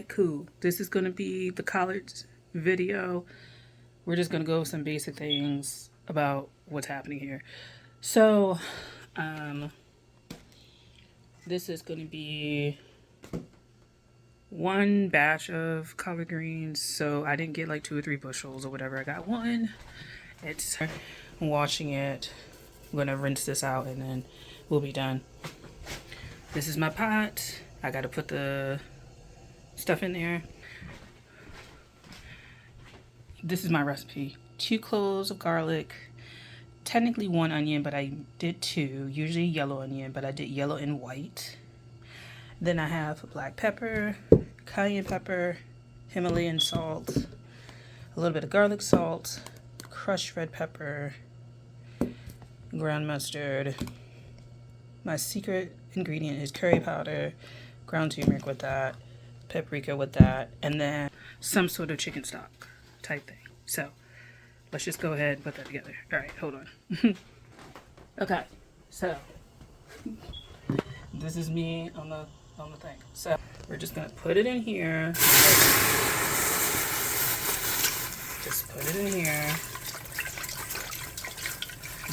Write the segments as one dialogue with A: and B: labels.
A: Cool. This is gonna be the Collards video. We're just gonna go over some basic things about what's happening here. So, um, this is gonna be one batch of collard greens. So I didn't get like 2 or 3 bushels or whatever. I got one. It's washing it. I'm gonna rinse this out and then we'll be done. This is my pot. I gotta put the stuff in there. This is my recipe. 2 cloves of garlic, technically 1 onion, but I did 2, usually yellow onion, but I did yellow and white. Then I have black pepper, cayenne pepper, Himalayan salt, a little bit of garlic salt, crushed red pepper, ground mustard. My secret ingredient is curry powder, ground turmeric with that, paprika with that, and then some sort of chicken stock type thing. So let's just go ahead and put that together. All right, hold on. Okay, so this is me on the thing. So we're just gonna put it in here. Just put it in here.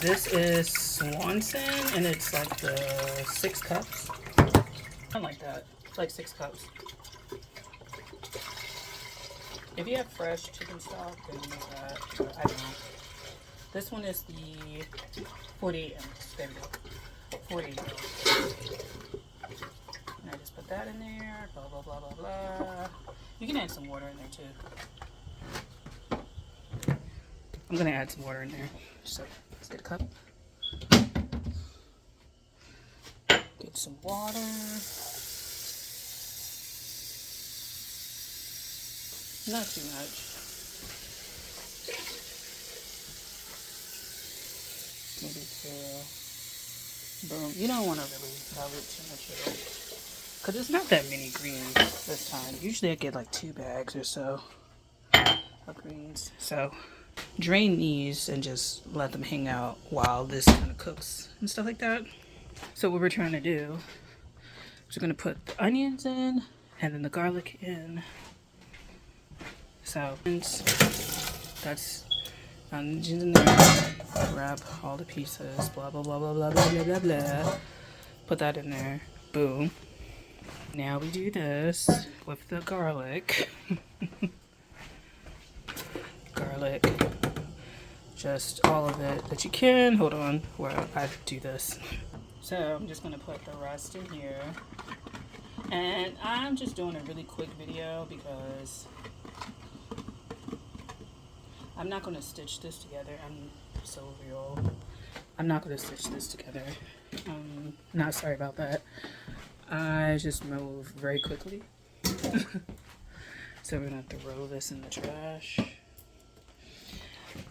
A: This is Swanson, and it's like the 6 cups. Something like that, like 6 cups. If you have fresh chicken stock, then use that. But I don't know. This one is the 48 ounce. There we go. 48 ounce. And I just put that in there. Blah, blah, blah, blah, blah. You can add some water in there too. I'm going to add some water in there. So let's get a cup. Get some water. Not too much. Maybe 2. Boom. You don't want to really have it too much at all. Because it's not that many greens this time. Usually I get like 2 bags or so of greens. So drain these and just let them hang out while this kind of cooks and stuff like that. So what we're trying to do is we're going to put the onions in and then the garlic in. So that's onions in there. Wrap all the pieces. Blah blah blah blah blah blah blah blah blah. Put that in there. Boom. Now we do this with the garlic. Garlic. Just all of it that you can. Hold on while I do this. So I'm just gonna put the rest in here. And I'm just doing a really quick video because I'm not going to stitch this together. I'm so real. I'm not going to stitch this together. Not sorry about that. I just move very quickly. So we're going to throw this in the trash.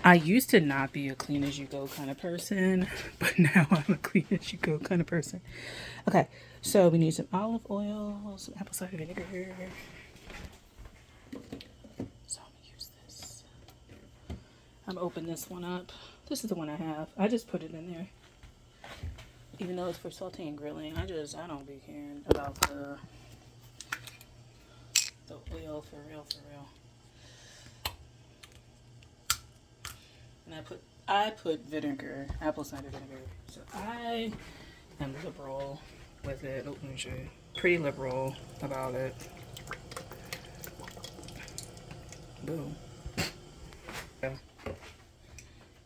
A: I used to not be a clean as you go kind of person, but now I'm a clean as you go kind of person. Okay, so we need some olive oil, some apple cider vinegar. I'm gonna open this one up. This is the one I have. I just put it in there. Even though it's for sauteing and grilling, I don't be caring about the oil for real. And I put vinegar, apple cider vinegar. So I am liberal with it. Oh, let me show you. Pretty liberal about it. Boom. Yeah.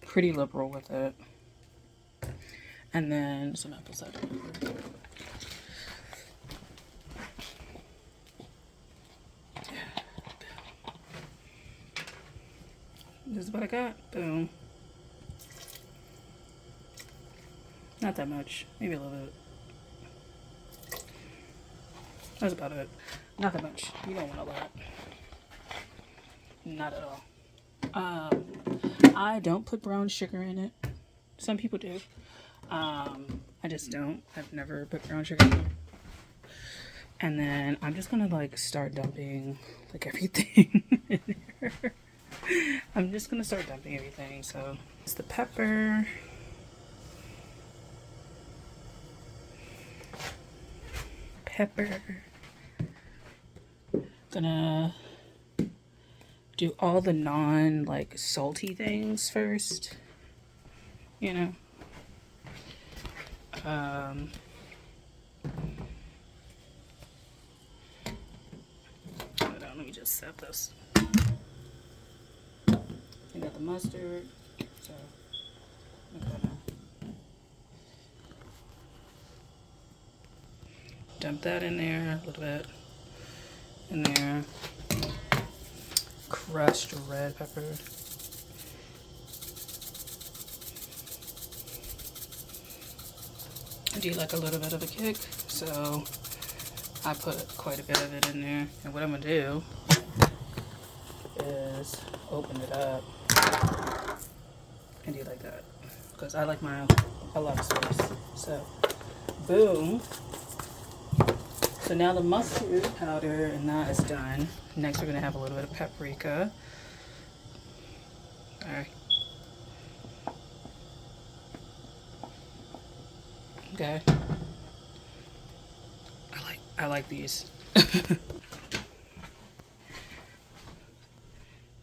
A: Pretty liberal with it. And then some apple cider vinegar. This is what I got. Boom. Not that much. Maybe a little bit. That's about it. Not that much. You don't want a lot. Not at all. I don't put brown sugar in it. Some people do. I just don't. I've never put brown sugar in it. And then I'm just gonna like start dumping like everything in there. I'm just gonna start dumping everything. So it's the pepper. Gonna do all the non like salty things first, you know. Hold on, let me just set this. I got the mustard, so I'm gonna dump that in there a little bit. In there, crushed red pepper. I do like a little bit of a kick, so I put quite a bit of it in there. And what I'm gonna do is open it up and do like that, because I like a lot of spice. So, boom. So now the mustard powder and that is done. Next we're gonna have a little bit of paprika. All right. Okay. I like these.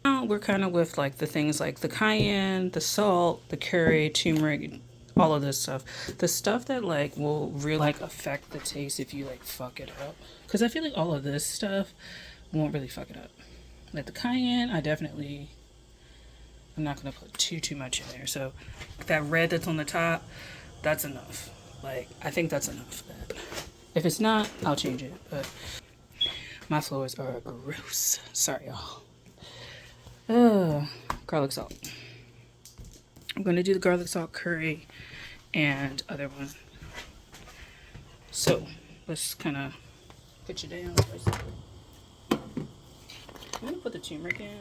A: Now we're kind of with like the things like the cayenne, the salt, the curry, turmeric, all of this stuff. The stuff that like will really like affect the taste if you like fuck it up. Because I feel like all of this stuff won't really fuck it up. Like the cayenne, I'm not gonna put too much in there. So that red that's on the top, that's enough. Like I think that's enough. If it's not, I'll change it. But my floors are gross. Sorry, y'all. Garlic salt. I'm gonna do the garlic salt curry and other one. So let's kind of put you down. I'm gonna put the turmeric in.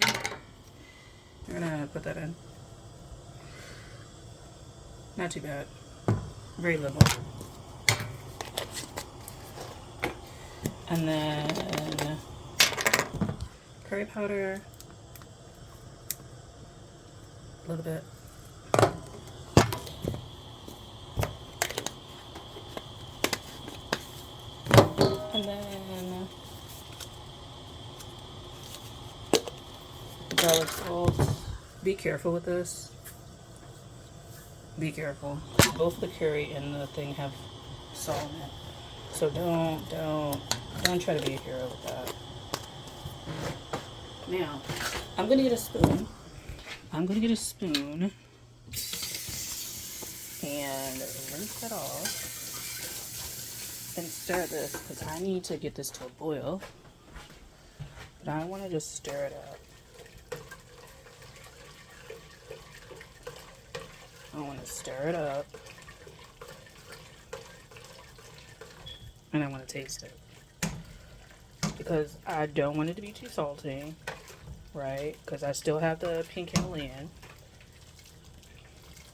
A: I'm gonna put that in. Not too bad. Very little. And then curry powder. A little bit. And then garlic salt. Be careful with this. Be careful. Both the curry and the thing have salt in it. So don't try to be a hero with that. Now, I'm gonna get a spoon. And rinse that off and stir this, because I need to get this to a boil. But I want to just stir it up. I want to stir it up. And I want to taste it. Because I don't want it to be too salty, right? Because I still have the pink Himalayan.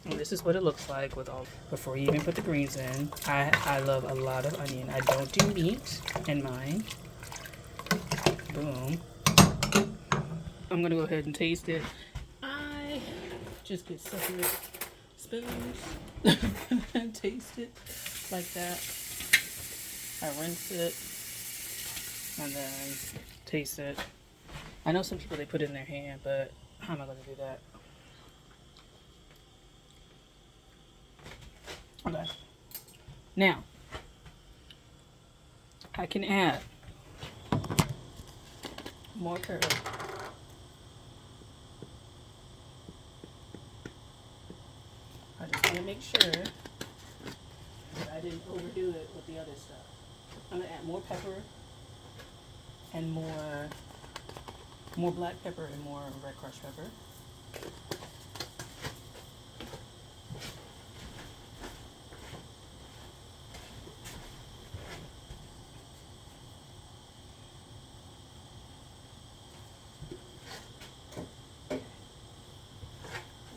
A: And this is what it looks like with all, before you even put the greens in. I love a lot of onion. I don't do meat in mine. Boom. I'm gonna go ahead and taste it. I just get separate spoons and taste it like that. I rinse it and then taste it. I know some people, they put it in their hand, but how am I gonna do that? Okay. Now, I can add more curry. I just want to make sure that I didn't overdo it with the other stuff. I'm gonna add more pepper and more black pepper and more red crushed pepper.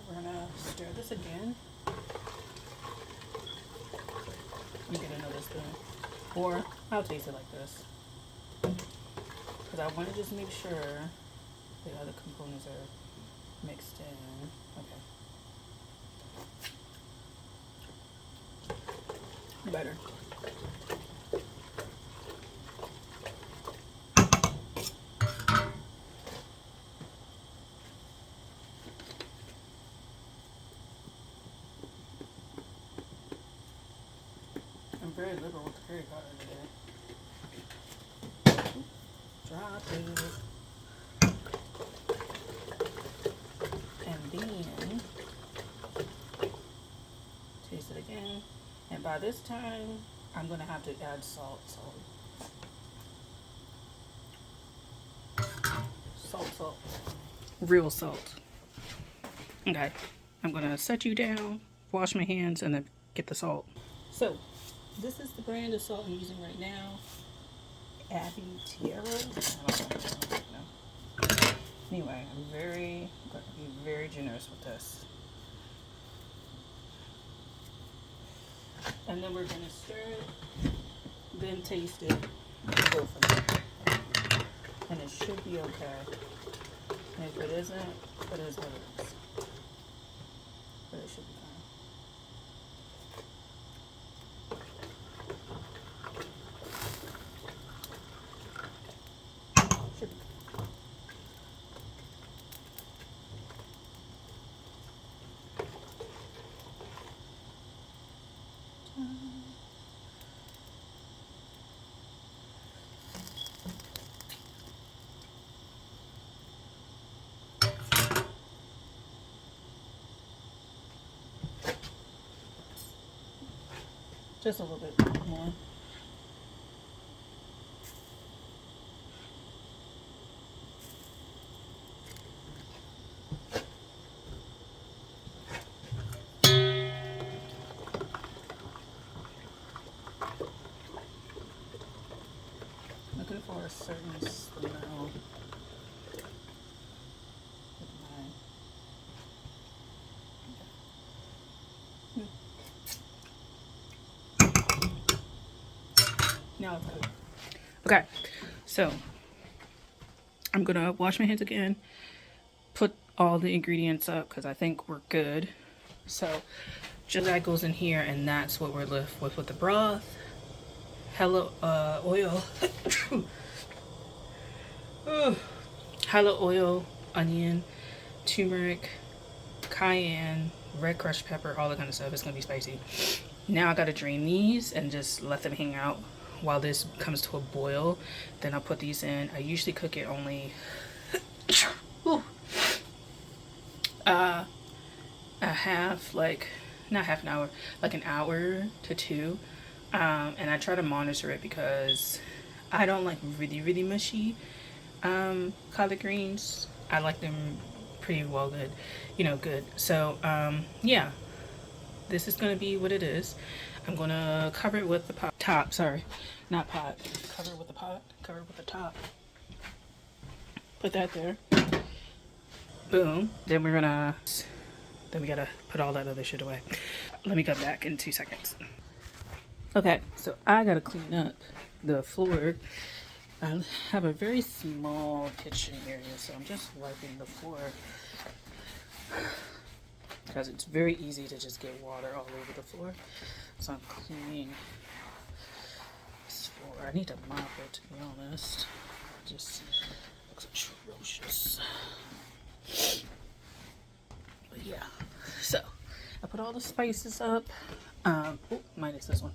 A: We're gonna stir this again. You get another spoon, or I'll taste it like this, because I want to just make sure the other components are mixed in. Okay. Better. liberal with the curry powder today. Drop it. And then taste it again. And by this time, I'm gonna have to add salt. Salt. Real salt. Okay. I'm gonna set you down, wash my hands, and then get the salt. So, this is the brand of salt I'm using right now. Abbey Tierra. I don't know. Anyway, I'm going to be very generous with this. And then we're going to stir it, then taste it, and go from there. And it should be okay. And if it isn't, it is what it is. But it should be fine. Should be. Just a little bit more. Looking for a certain smell. Now it's good. Okay, so I'm gonna wash my hands again, put all the ingredients up because I think we're good. So just that goes in here, and that's what we're left with the broth. Hello oil. Hello oil, onion, turmeric, cayenne, red crushed pepper, all that kind of stuff. It's gonna be spicy. Now I gotta drain these and just let them hang out while this comes to a boil. Then I'll put these in. I usually cook it only a half, like not half an hour, like an hour to 2. And I try to monitor it because I don't like really mushy collard greens. I like them pretty well good, good. So yeah, this is gonna be what it is. I'm gonna cover it with the top, sorry, not pot. Cover it with the pot, cover it with the top. Put that there. Boom. Then we gotta put all that other shit away. Let me come back in 2 seconds. Okay, so I gotta clean up the floor. I have a very small kitchen area, so I'm just wiping the floor because it's very easy to just get water all over the floor. So I'm cleaning this floor. I need to mop it, to be honest. It just looks atrocious. But yeah, so I put all the spices up. Minus this one.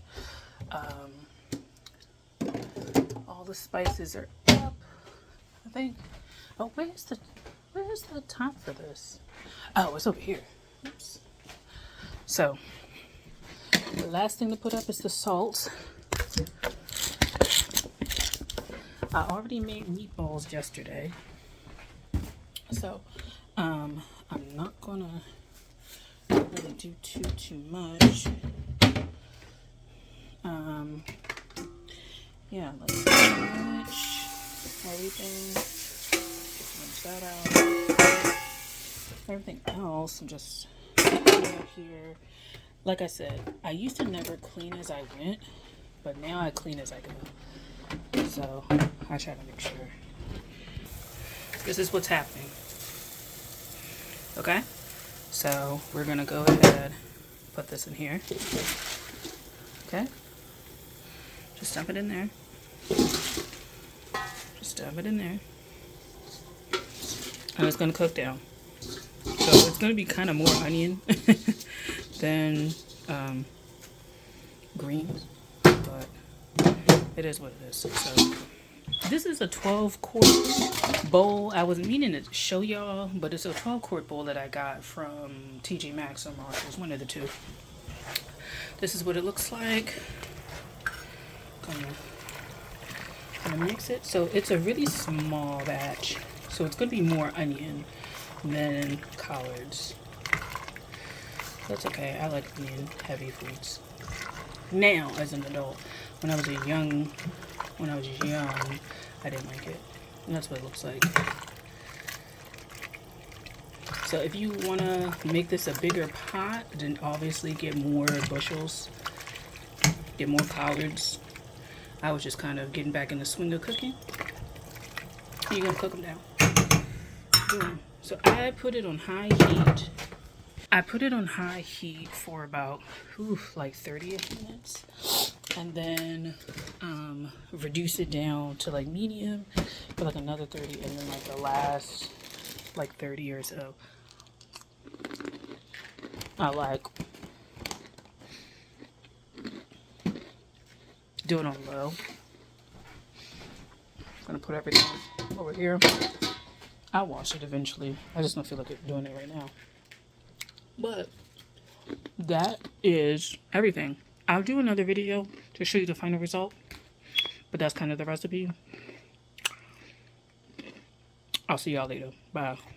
A: All the spices are up, I think. Oh, where's the top for this? Oh, it's over here. Oops. So the last thing to put up is the salt. I already made meatballs yesterday, so I'm not gonna really do too much. Yeah, like much everything. Rinse that out. Everything else, I'm just putting up here. Like I said, I used to never clean as I went, but now I clean as I go. So I try to make sure. This is what's happening. Okay, so we're gonna go ahead, put this in here. Okay, just dump it in there. Just dump it in there, and it's gonna cook down. So it's gonna be kind of more onion than greens, but it is what it is. So this is a 12-quart bowl. I wasn't meaning to show y'all, but it's a 12-quart bowl that I got from TJ Maxx or Marshalls, one of the two. This is what it looks like. Gonna mix it. So it's a really small batch. So it's gonna be more onion than collards. That's okay. I like onion heavy foods. Now, as an adult, when I was young, I didn't like it. And that's what it looks like. So if you want to make this a bigger pot, then obviously get more bushels, get more collards. I was just kind of getting back in the swing of cooking. You're going to cook them down. Boom. So I put it on high heat. I put it on high heat for about, like 30 minutes. And then reduce it down to like medium for like another 30. And then like the last like 30 or so, I like do it on low. I'm gonna put everything over here. I'll wash it eventually. I just don't feel like doing it right now. But that is everything. I'll do another video to show you the final result. But that's kind of the recipe. I'll see y'all later. Bye.